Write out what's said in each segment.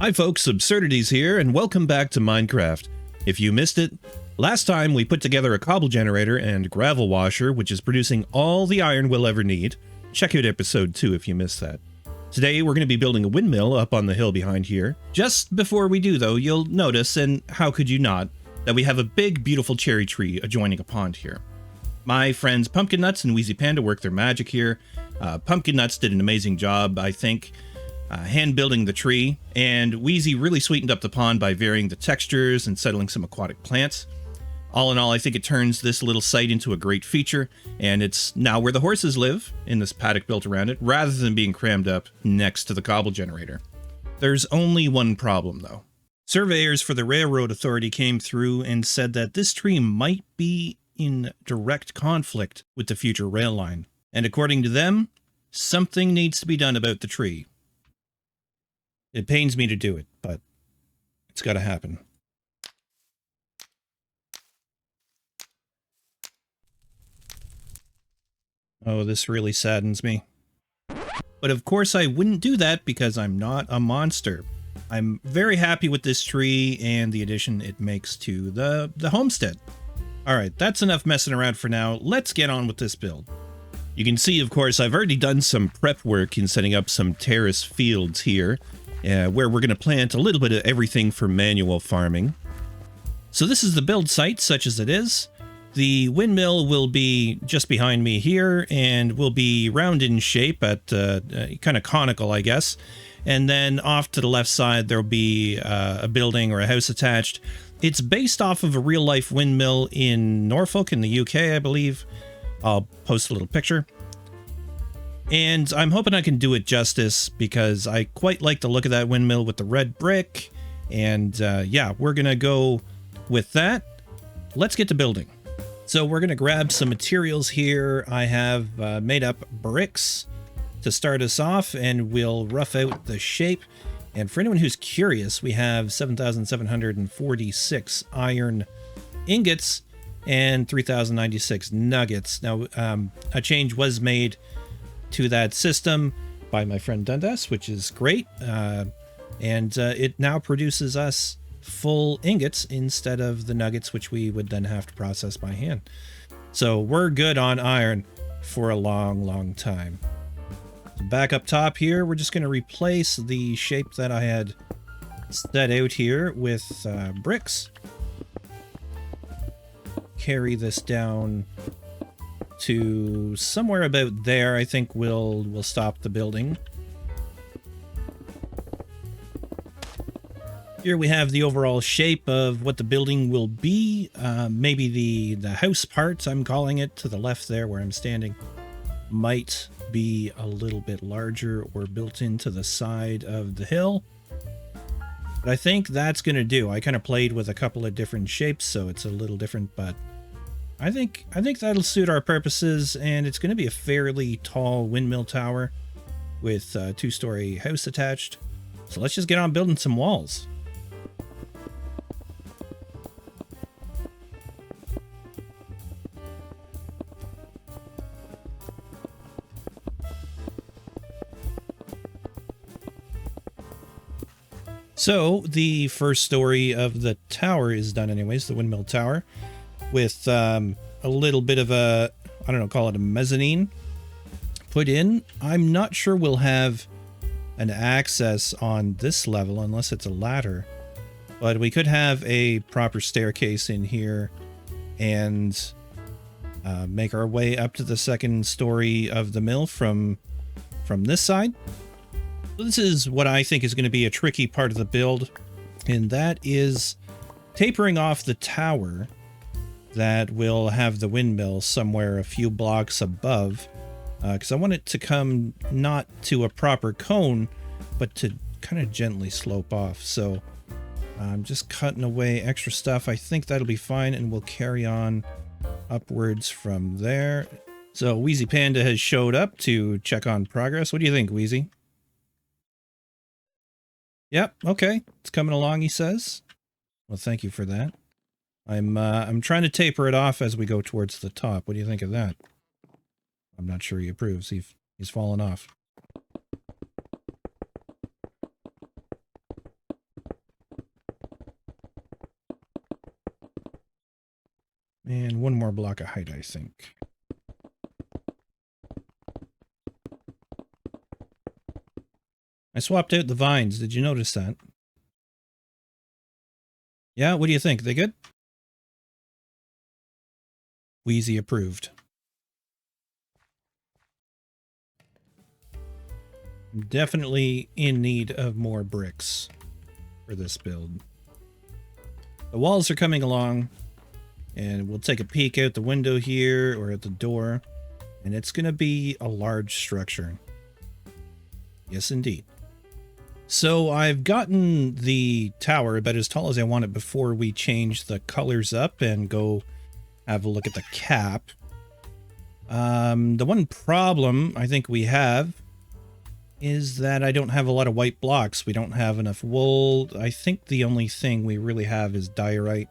Hi folks, 𝘬𝘁𝘂𝗁𝗍 here, and welcome back to Minecraft. If you missed it, last time we put together a cobble generator and gravel washer, which is producing all the iron we'll ever need. Check out episode 2 if you missed that. Today we're going to be building a windmill up on the hill behind here. Just before we do though, you'll notice, and how could you not, that we have a big beautiful cherry tree adjoining a pond here. My friends Pumpkin Nuts and 𝗬𝘂𝘂𝘁𝘂𝗯𝗏 work their magic here. Pumpkin Nuts did an amazing job, I think, hand building the tree, and 𝗬𝘂𝘂𝘁𝘂𝗯𝗏 really sweetened up the pond by varying the textures and settling some aquatic plants. All in all, I think it turns this little site into a great feature, and it's now where the horses live, in this paddock built around it, rather than being crammed up next to the cobble generator. There's only one problem though. Surveyors for the railroad authority came through and said that this tree might be in direct conflict with the future rail line, and according to them, something needs to be done about the tree. It pains me to do it, but it's got to happen. Oh, this really saddens me. But of course I wouldn't do that because I'm not a monster. I'm very happy with this tree and the addition it makes to the homestead. Alright, that's enough messing around for now. Let's get on with this build. You can see, of course, I've already done some prep work in setting up some terrace fields here, where we're going to plant a little bit of everything for manual farming. So this is the build site, such as it is. The windmill will be just behind me here, and will be round in shape at kind of conical, I guess. And then off to the left side, there'll be a building or a house attached. It's based off of a real-life windmill in Norfolk in the UK, I believe. I'll post a little picture. And I'm hoping I can do it justice because I quite like the look of that windmill with the red brick. And yeah, we're going to go with that. Let's get to building. So we're going to grab some materials here. I have made up bricks to start us off, and we'll rough out the shape. And for anyone who's curious, we have 7,746 iron ingots and 3,096 nuggets. Now, a change was made to that system by my friend Dundas, which is great. And it now produces us full ingots instead of the nuggets, which we would then have to process by hand. So we're good on iron for a long time. Back up top here, we're just going to replace the shape that I had set out here with bricks. Carry this down to somewhere about there. I think we'll stop the building. Here we have the overall shape of what the building will be. Maybe the house part, I'm calling it, to the left there where I'm standing, might be a little bit larger or built into the side of the hill. But I think that's going to do. I kind of played with a couple of different shapes, so it's a little different, but I think that'll suit our purposes, and it's going to be a fairly tall windmill tower with a two-story house attached. So let's just get on building some walls. So the first story of the tower is done anyways, the windmill tower, with a little bit of a, I don't know, call it a mezzanine put in. I'm not sure we'll have an access on this level unless it's a ladder, but we could have a proper staircase in here and make our way up to the second story of the mill from this side. This is what I think is going to be a tricky part of the build, and that is tapering off the tower that will have the windmill somewhere a few blocks above, because I want it to come not to a proper cone, but to kind of gently slope off. So I'm just cutting away extra stuff. I think that'll be fine, and we'll carry on upwards from there. So 𝗬𝘂𝘂𝘁𝘂𝗁𝗍 has showed up to check on progress. What do you think, 𝗬𝘂𝘂𝘁𝘂𝘁? Yep, okay, it's coming along, he says. Well, thank you for that. I'm trying to taper it off as we go towards the top. What do you think of that? I'm not sure he approves. He's fallen off. And one more block of height, I think. I swapped out the vines. Did you notice that? Yeah, what do you think? They good? Wheezy approved. I'm definitely in need of more bricks for this build. The walls are coming along, and we'll take a peek out the window here or at the door, and it's going to be a large structure. Yes, indeed. So I've gotten the tower about as tall as I want it before we change the colors up and go have a look at the cap. The one problem I think we have is that I don't have a lot of white blocks. We don't have enough wool. I think the only thing we really have is diorite.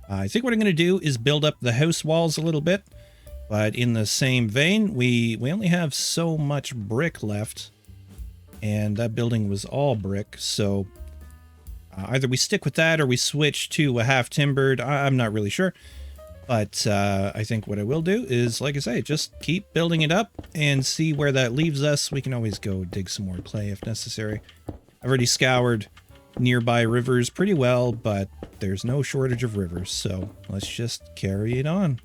I think what I'm going to do is build up the house walls a little bit, but in the same vein, we only have so much brick left. And that building was all brick, so either we stick with that or we switch to a half timbered. I'm not really sure, but I think what I will do is, like I say, just keep building it up and see where that leaves us. We can always go dig some more clay if necessary. I've already scoured nearby rivers pretty well, but there's no shortage of rivers, so let's just carry it on.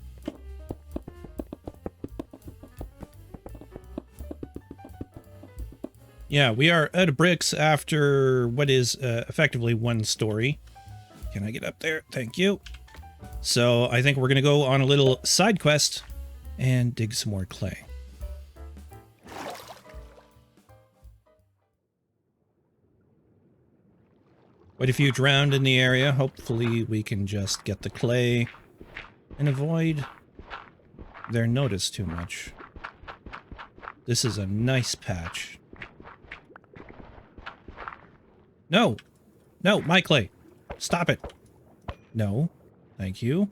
Yeah, we are out of bricks after what is effectively one story. Can I get up there? Thank you. So I think we're going to go on a little side quest and dig some more clay. Quite a few drowned in the area. Hopefully we can just get the clay and avoid their notice too much. This is a nice patch. No! No, my clay! Stop it! No. Thank you.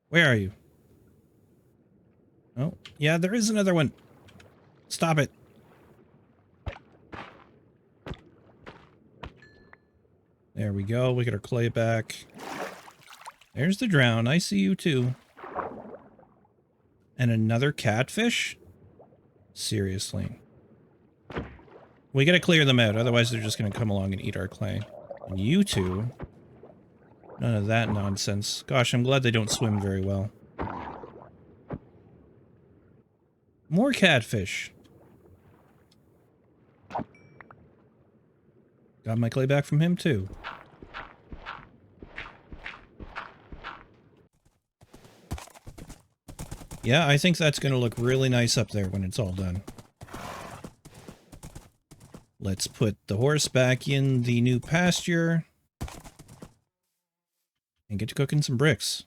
Where are you? Oh, yeah, there is another one. Stop it. There we go. We get our clay back. There's the drown. I see you too. And another catfish? Seriously. We gotta clear them out, otherwise they're just gonna come along and eat our clay. And you two, none of that nonsense. Gosh, I'm glad they don't swim very well. More catfish. Got my clay back from him too. Yeah, I think that's gonna look really nice up there when it's all done. Let's put the horse back in the new pasture and get to cooking some bricks.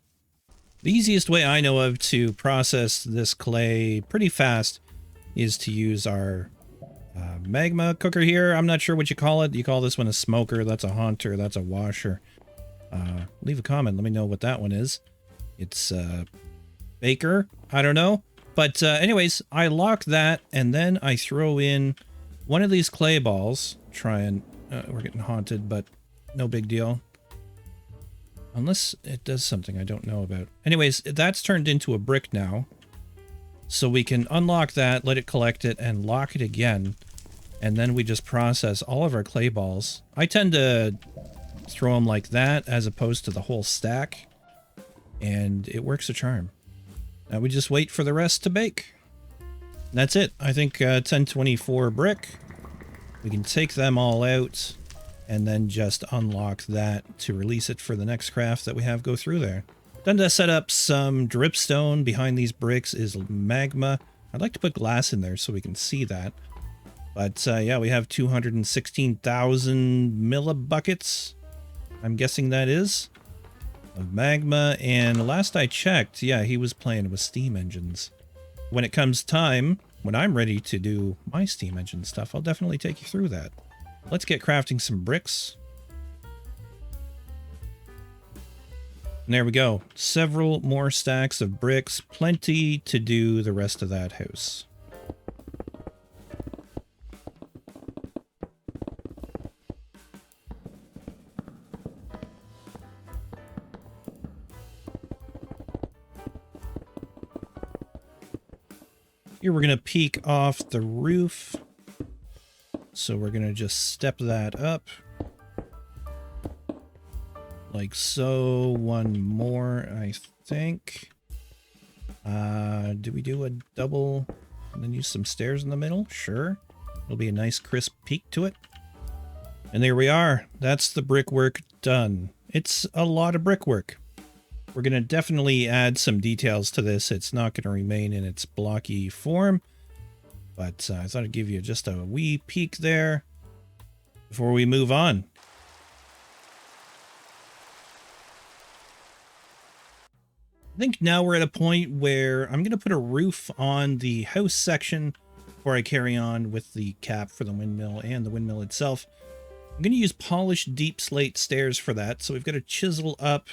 The easiest way I know of to process this clay pretty fast is to use our magma cooker here. I'm not sure what you call it. You call this one a smoker, that's a haunter, that's a washer. Leave a comment, let me know what that one is. It's baker, I don't know. But anyways, I lock that and then I throw in one of these clay balls. Try and... we're getting haunted, but no big deal. Unless it does something I don't know about. Anyways, that's turned into a brick now. So we can unlock that, let it collect it, and lock it again. And then we just process all of our clay balls. I tend to throw them like that as opposed to the whole stack. And it works a charm. Now we just wait for the rest to bake. That's it. I think 1024 brick. We can take them all out and then just unlock that to release it for the next craft that we have go through there. Then to set up some dripstone behind these bricks is magma. I'd like to put glass in there so we can see that. But yeah, we have 216,000 millibuckets. I'm guessing that is of magma. And last I checked, yeah, he was playing with steam engines. When it comes time, when I'm ready to do my steam engine stuff, I'll definitely take you through that. Let's get crafting some bricks. And there we go. Several more stacks of bricks. Plenty to do the rest of that house. Here we're going to peek off the roof. So we're going to just step that up. Like so. One more, I think. Do we do a double and then use some stairs in the middle? Sure. It'll be a nice crisp peak to it. And there we are. That's the brickwork done. It's a lot of brickwork. We're going to definitely add some details to this. It's not going to remain in its blocky form. But I thought I'd give you just a wee peek there before we move on. I think now we're at a point where I'm going to put a roof on the house section before I carry on with the cap for the windmill and the windmill itself. I'm going to use polished deep slate stairs for that. So we've got to chisel up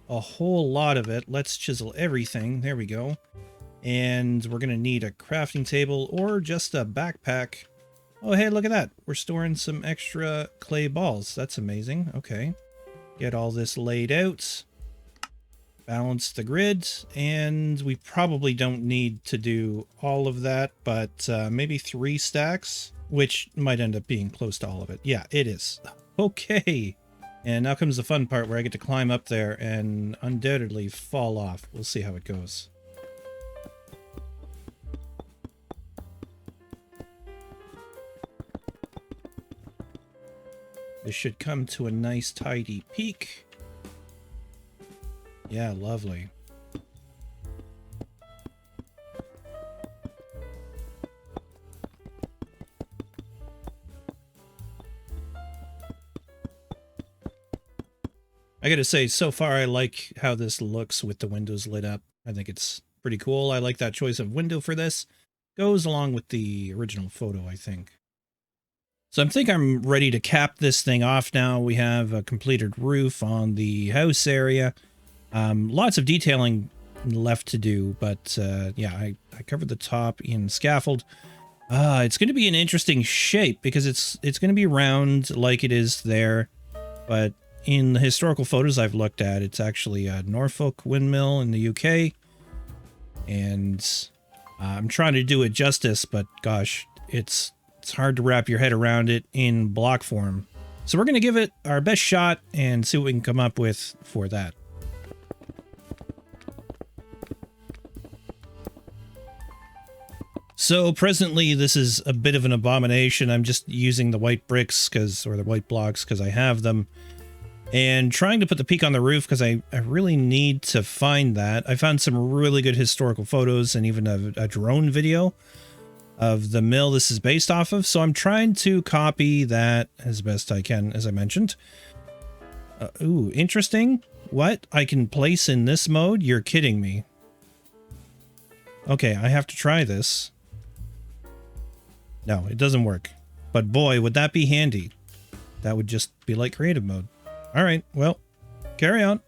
a whole lot of it. Let's chisel everything. There we go. And we're going to need a crafting table or just a backpack. Oh, hey, look at that. We're storing some extra clay balls. That's amazing. Okay. Get all this laid out. Balance the grid. And we probably don't need to do all of that, but maybe 3 stacks, which might end up being close to all of it. Yeah, it is. Okay. And now comes the fun part where I get to climb up there and undoubtedly fall off. We'll see how it goes. This should come to a nice tidy peak. Yeah, lovely. I gotta say, so far I like how this looks with the windows lit up. I think it's pretty cool. I like that choice of window for this. Goes along with the original photo, I think. So I think I'm ready to cap this thing off now. We have a completed roof on the house area. Lots of detailing left to do, but yeah, I covered the top in scaffold. It's going to be an interesting shape because it's going to be round like it is there, but in the historical photos I've looked at, it's actually a Norfolk windmill in the UK, and I'm trying to do it justice, but gosh, it's hard to wrap your head around it in block form. So we're going to give it our best shot and see what we can come up with for that. So presently this is a bit of an abomination. I'm just using the white bricks or the white blocks because I have them, and trying to put the peak on the roof because I really need to find that. I found some really good historical photos and even a drone video of the mill this is based off of. So I'm trying to copy that as best I can, as I mentioned. Ooh, interesting. What? I can place in this mode? You're kidding me. Okay, I have to try this. No, it doesn't work. But boy, would that be handy. That would just be like creative mode. All right, well, carry on.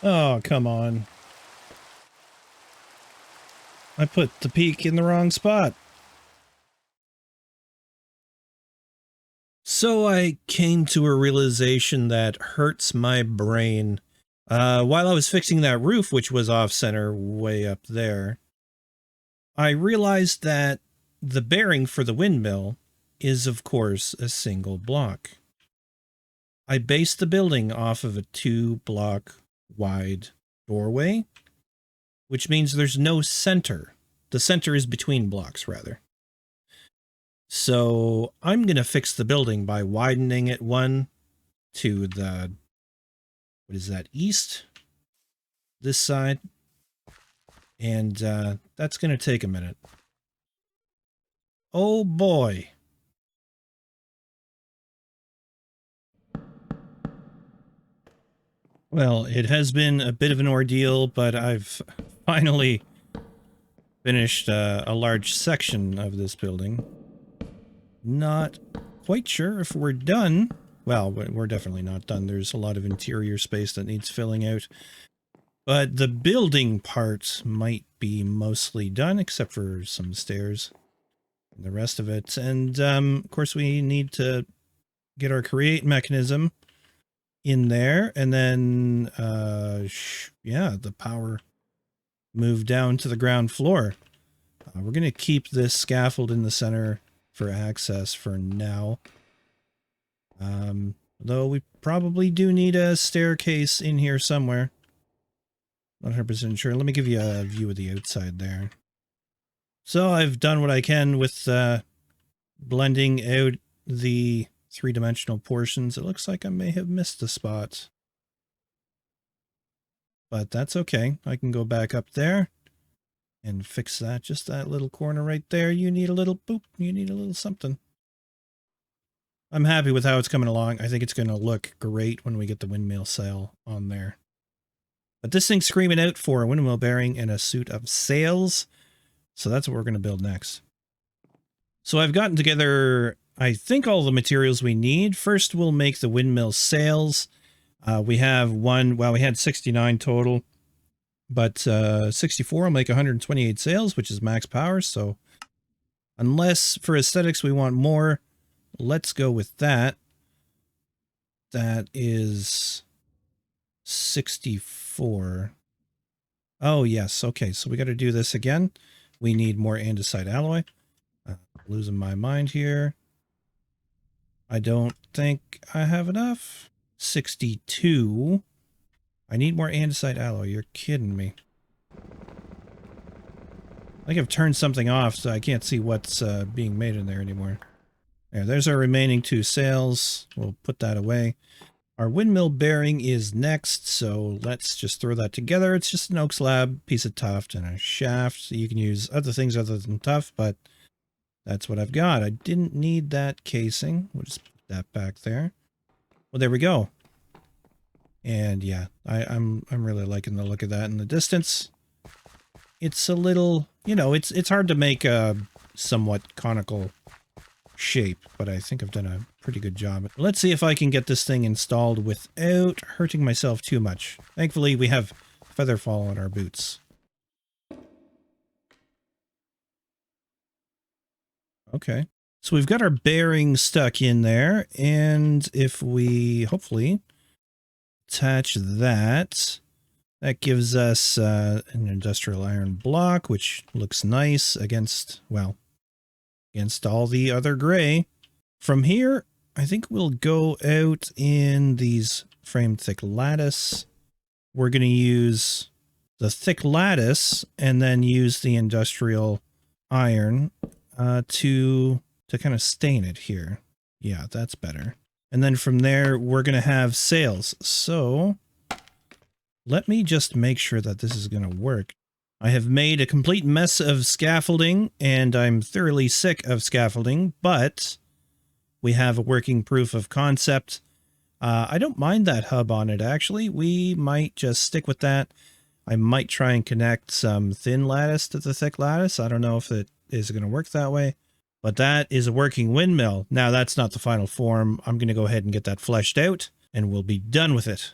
Oh, come on. I put the peak in the wrong spot. So I came to a realization that hurts my brain. While I was fixing that roof, which was off-center way up there, I realized that the bearing for the windmill is, of course, a single block. I based the building off of a 2-block wide doorway, which means there's no center. The center is between blocks, rather. So I'm going to fix the building by widening it one to the, what is that, east? This side. And that's going to take a minute. Oh boy. Well, it has been a bit of an ordeal, but I've finally finished a large section of this building. Not quite sure if we're done. Well, we're definitely not done. There's a lot of interior space that needs filling out. But the building part might be mostly done, except for some stairs and the rest of it. And, of course, we need to get our create mechanism in there, and then yeah, the power moved down to the ground floor. We're going to keep this scaffold in the center for access for now. Though we probably do need a staircase in here somewhere. Not 100% sure. Let me give you a view of the outside there. So I've done what I can with blending out the three-dimensional portions. It looks like I may have missed a spot. But that's okay. I can go back up there and fix that. Just that little corner right there. You need a little boop. You need a little something. I'm happy with how it's coming along. I think it's going to look great when we get the windmill sail on there. But this thing's screaming out for a windmill bearing and a suit of sails. So that's what we're going to build next. So I've gotten together, I think, all the materials we need. First, we'll make the windmill sails. We have we had 69 total, but 64 will make 128 sails, which is max power. So unless for aesthetics we want more, let's go with that. That is 64. Oh, yes. Okay, so we got to do this again. We need more andesite alloy. Losing my mind here. I don't think I have enough. 62. I need more andesite alloy. You're kidding me. I think I've turned something off, so I can't see what's being made in there anymore. There's our remaining 2 sails. We'll put that away. Our windmill bearing is next, so let's just throw that together. It's just an oak slab, piece of tuft, and a shaft. So you can use other things other than tuft, but that's what I've got. I didn't need that casing. We'll just put that back there. Well, there we go. And yeah, I'm really liking the look of that in the distance. It's a little, you know, it's hard to make a somewhat conical shape, but I think I've done a pretty good job. Let's see if I can get this thing installed without hurting myself too much. Thankfully, we have feather fall on our boots. Okay. So we've got our bearing stuck in there, and if we hopefully attach that, that gives us an industrial iron block, which looks nice against, well, against all the other gray. From here, I think we'll go out in these framed thick lattice. We're going to use the thick lattice and then use the industrial iron to kind of stain it here. Yeah, that's better. And then from there, we're going to have sails. So let me just make sure that this is going to work. I have made a complete mess of scaffolding, and I'm thoroughly sick of scaffolding, but we have a working proof of concept. I don't mind that hub on it, actually. We might just stick with that. I might try and connect some thin lattice to the thick lattice. I don't know if it is going to work that way, but that is a working windmill. Now, that's not the final form. I'm going to go ahead and get that fleshed out, and we'll be done with it.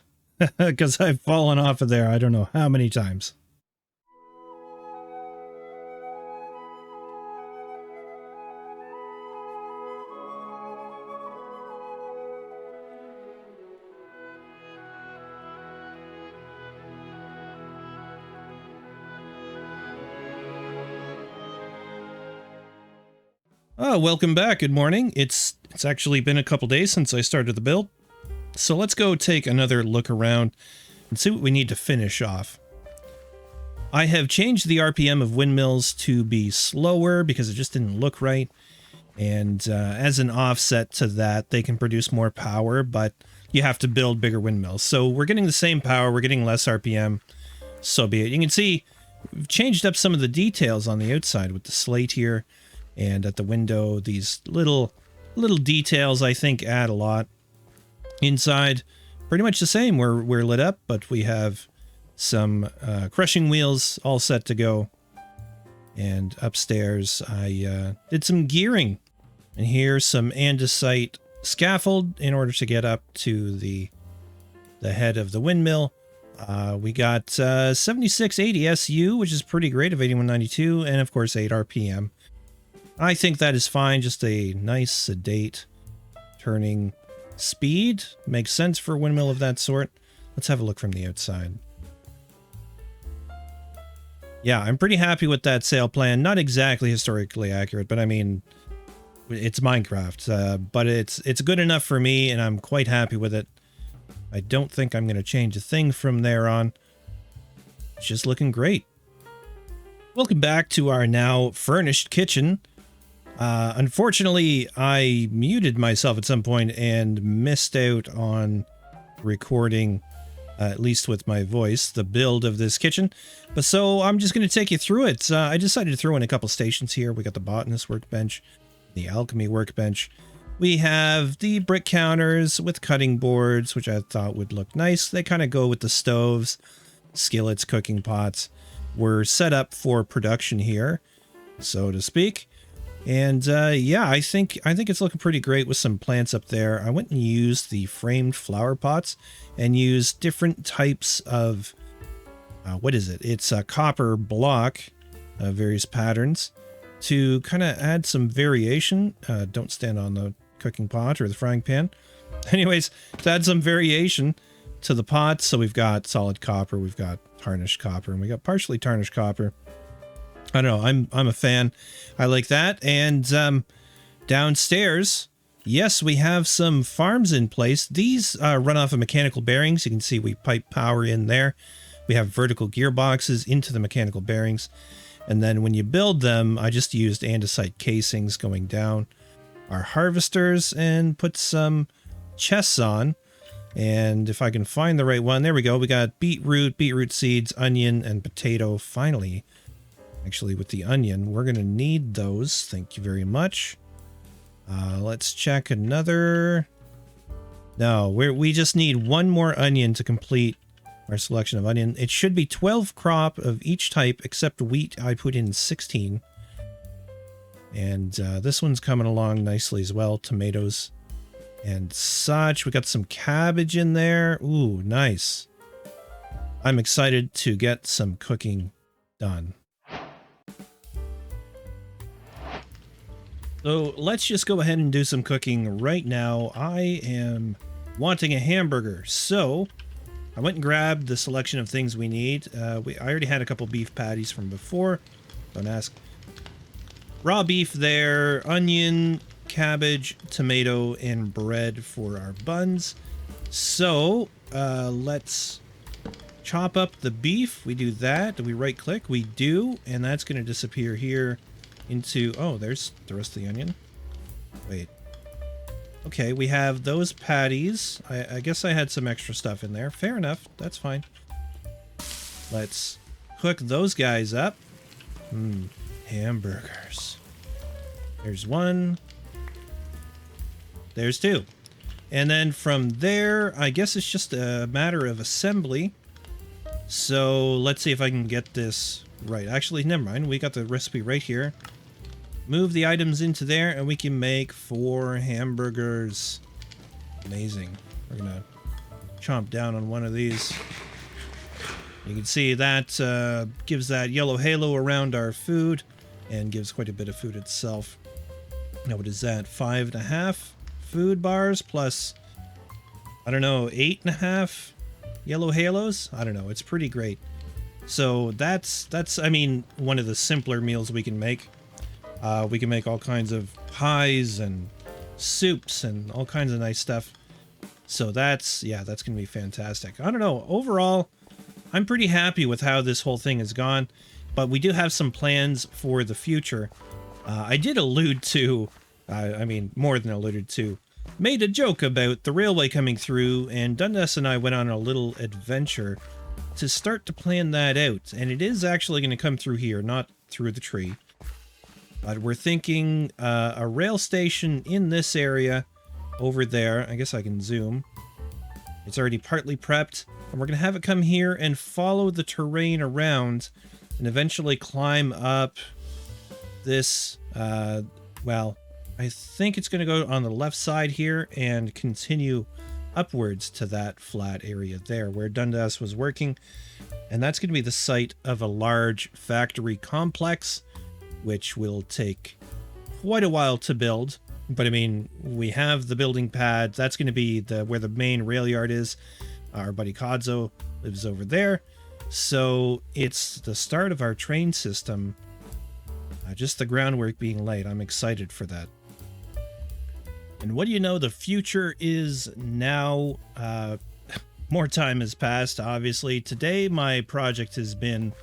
Because I've fallen off of there I don't know how many times. Oh, welcome back. Good morning. It's actually been a couple days since I started the build. So let's go take another look around and see what we need to finish off. I have changed the RPM of windmills to be slower because it just didn't look right. And as an offset to that, they can produce more power, but you have to build bigger windmills. So we're getting the same power, we're getting less RPM, so be it. You can see we've changed up some of the details on the outside with the slate here. And at the window, these little details, I think, add a lot. Inside, pretty much the same. We're lit up, but we have some crushing wheels all set to go. And upstairs, I did some gearing. And here's some andesite scaffold in order to get up to the head of the windmill. We got 7680 SU, which is pretty great, of 8192, and of course 8 RPM. I think that is fine, just a nice sedate turning Speed makes sense for a windmill of that sort. Let's have a look from the outside. Yeah, I'm pretty happy with that sail plan. Not exactly historically accurate, but I mean, it's Minecraft. But it's good enough for me, and I'm quite happy with it. I don't think I'm going to change a thing from there on. It's just looking great. Welcome back to our now furnished kitchen. Unfortunately, I muted myself at some point and missed out on recording, at least with my voice, the build of this kitchen. But so I'm just going to take you through it. I decided to throw in a couple stations here. We got the botanist workbench, the alchemy workbench. We have the brick counters with cutting boards, which I thought would look nice. They kind of go with the stoves, skillets, cooking pots. We're set up for production here, so to speak. And yeah, I think it's looking pretty great with some plants up there. I went and used the framed flower pots and used different types of, what is it? It's a copper block, various patterns, to kind of add some variation. Don't stand on the cooking pot or the frying pan. Anyways, to add some variation to the pots. So we've got solid copper, we've got tarnished copper, and we got partially tarnished copper. I don't know, I'm a fan. I like that. And downstairs, yes, we have some farms in place. These run off of mechanical bearings. You can see we pipe power in there. We have vertical gearboxes into the mechanical bearings. And then when you build them, I just used andesite casings going down our harvesters and put some chests on. And if I can find the right one, there we go. We got beetroot seeds, onion, and potato. Finally, actually with the onion, we're going to need those. Thank you very much. Let's check another. No, we just need one more onion to complete our selection of onion. It should be 12 crop of each type except wheat. I put in 16. And this one's coming along nicely as well. Tomatoes and such. We got some cabbage in there. Ooh, nice. I'm excited to get some cooking done. So let's just go ahead and do some cooking right now. I am wanting a hamburger. So I went and grabbed the selection of things we need. I already had a couple beef patties from before. Don't ask. Raw beef there, onion, cabbage, tomato, and bread for our buns. So let's chop up the beef. We do that. Do we right click? We do. And that's going to disappear here into... Oh, there's the rest of the onion. Wait. Okay, we have those patties. I guess I had some extra stuff in there. Fair enough. That's fine. Let's cook those guys up. Hamburgers. There's one. There's two. And then from there, I guess it's just a matter of assembly. So let's see if I can get this right. Actually, never mind. We got the recipe right here. Move the items into there and we can make 4 hamburgers. Amazing. We're gonna chomp down on one of these. You can see that gives that yellow halo around our food and gives quite a bit of food itself. Now what is that? 5.5 food bars plus, I don't know, 8.5 yellow halos? I don't know. It's pretty great. So that's I mean, one of the simpler meals we can make. We can make all kinds of pies and soups and all kinds of nice stuff. So that's going to be fantastic. I don't know. Overall, I'm pretty happy with how this whole thing has gone, but we do have some plans for the future. I did allude to, I mean, more than alluded to, made a joke about the railway coming through, and Dundas and I went on a little adventure to start to plan that out. And it is actually going to come through here, not through the tree. But we're thinking a rail station in this area over there. I guess I can zoom. It's already partly prepped. And we're going to have it come here and follow the terrain around and eventually climb up this, well, I think it's going to go on the left side here and continue upwards to that flat area there where Dundas was working. And that's going to be the site of a large factory complex, which will take quite a while to build. But I mean, we have the building pad. That's going to be where the main rail yard is. Our buddy 𝘬𝘂𝘁𝘂𝘁𝘂 lives over there. So it's the start of our train system. Just the groundwork being laid. I'm excited for that. And what do you know? The future is now. More time has passed, obviously. Today, my project has been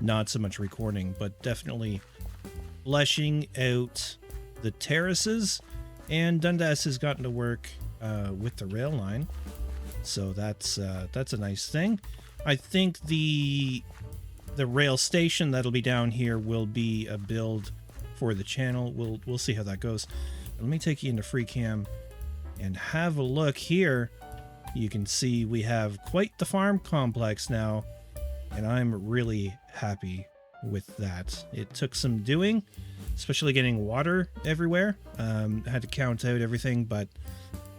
not so much recording, but definitely fleshing out the terraces. And Dundas has gotten to work with the rail line. So that's a nice thing. I think the rail station that'll be down here will be a build for the channel. We'll see how that goes. Let me take you into FreeCam and have a look here. You can see we have quite the farm complex now, and I'm really happy with that. It took some doing, especially getting water everywhere. Had to count out everything, but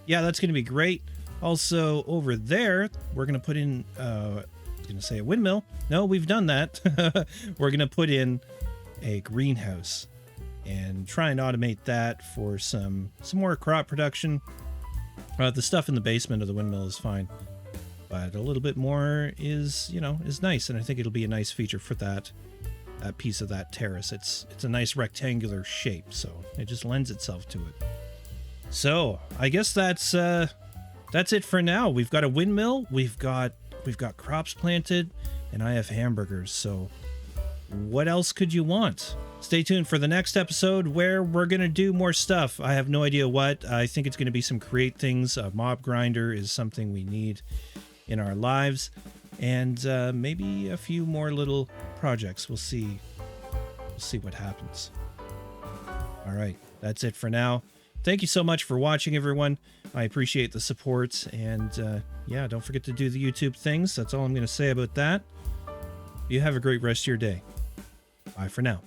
yeah, that's going to be great. Also, over there, we're going to put in, I was going to say a windmill. No, we've done that. We're going to put in a greenhouse and try and automate that for some more crop production. The stuff in the basement of the windmill is fine, but a little bit more is nice, and I think it'll be a nice feature for that piece of that terrace. It's a nice rectangular shape, so it just lends itself to it. So I guess that's it for now. We've got a windmill, we've got crops planted, and I have hamburgers. So what else could you want? Stay tuned for the next episode where we're going to do more stuff. I have no idea what. I think it's going to be some create things. A mob grinder is something we need in our lives. And maybe a few more little projects. We'll see. We'll see what happens. All right. That's it for now. Thank you so much for watching, everyone. I appreciate the support. And yeah, don't forget to do the YouTube things. That's all I'm going to say about that. You have a great rest of your day. Bye for now.